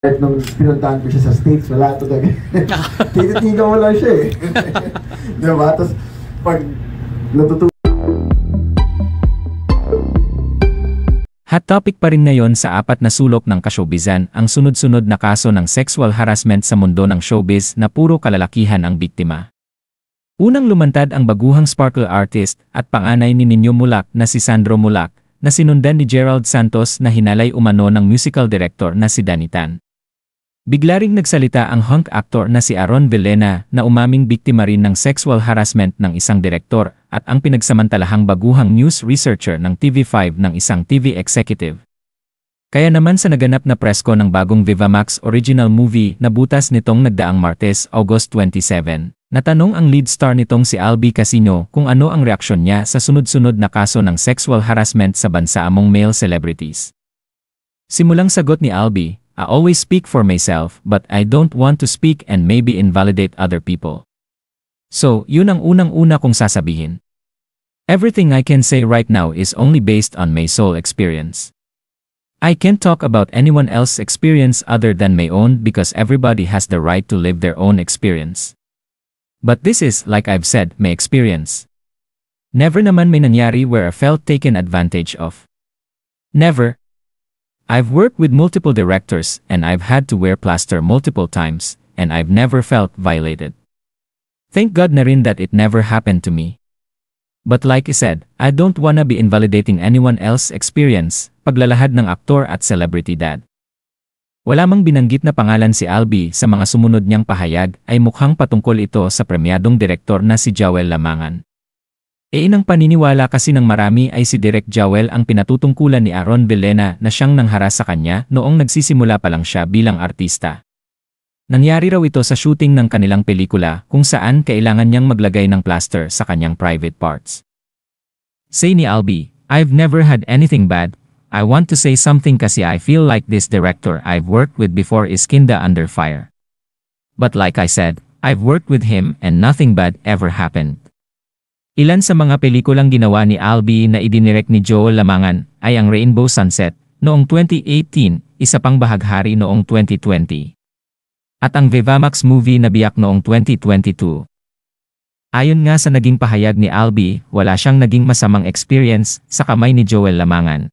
Kahit nung pinuntahan ko siya sa States, wala talaga. Tinitigaw mo lang siya eh. Diba? Tapos, pag natutuwa. Hot topic pa rin ngayon sa apat na sulok ng kasyobizan ang sunod-sunod na kaso ng sexual harassment sa mundo ng showbiz na puro kalalakihan ang biktima. Unang lumantad ang baguhang sparkle artist at panganay ni Nino Mulak na si Sandro Mulak, na sinundan ni Gerald Santos na hinalay umano ng musical director na si Danny Tan. Bigla ring nagsalita ang hunk actor na si Aaron Villena na umaming biktima rin ng sexual harassment ng isang direktor at ang pinagsamantalahang baguhang news researcher ng TV5 ng isang TV executive. Kaya naman sa naganap na presko ng bagong Vivamax original movie na butas nitong nagdaang Martes, August 27, natanong ang lead star nitong si Albi Casino kung ano ang reaksyon niya sa sunod-sunod na kaso ng sexual harassment sa bansa among male celebrities. Simulang sagot ni Albi, "I always speak for myself but I don't want to speak and maybe invalidate other people. So, yun ang unang-una kong sasabihin. Everything I can say right now is only based on my soul experience. I can't talk about anyone else's experience other than my own because everybody has the right to live their own experience. But this is, like I've said, my experience. Never naman may nangyari where I felt taken advantage of. Never. I've worked with multiple directors and I've had to wear plaster multiple times and I've never felt violated. Thank God na rin that it never happened to me. But like I said, I don't wanna be invalidating anyone else's experience, paglalahad ng aktor at celebrity dad." Wala mang binanggit na pangalan si Albi sa mga sumunod niyang pahayag ay mukhang patungkol ito sa premyadong direktor na si Joel Lamangan. Inang paniniwala kasi ng marami ay si Direk Joel ang pinatutungkulan ni Aaron Villena na siyang nangharas sa kanya noong nagsisimula pa lang siya bilang artista. Nangyari raw ito sa shooting ng kanilang pelikula kung saan kailangan niyang maglagay ng plaster sa kanyang private parts. Say ni Albi, "I've never had anything bad. I want to say something kasi I feel like this director I've worked with before is kinda under fire. But like I said, I've worked with him and nothing bad ever happened." Ilan sa mga pelikulang ginawa ni Albi na idinirect ni Joel Lamangan ay ang Rainbow Sunset noong 2018, isa pang bahaghari noong 2020. At ang Vivamax movie na Biyak noong 2022. Ayon nga sa naging pahayag ni Albi, wala siyang naging masamang experience sa kamay ni Joel Lamangan.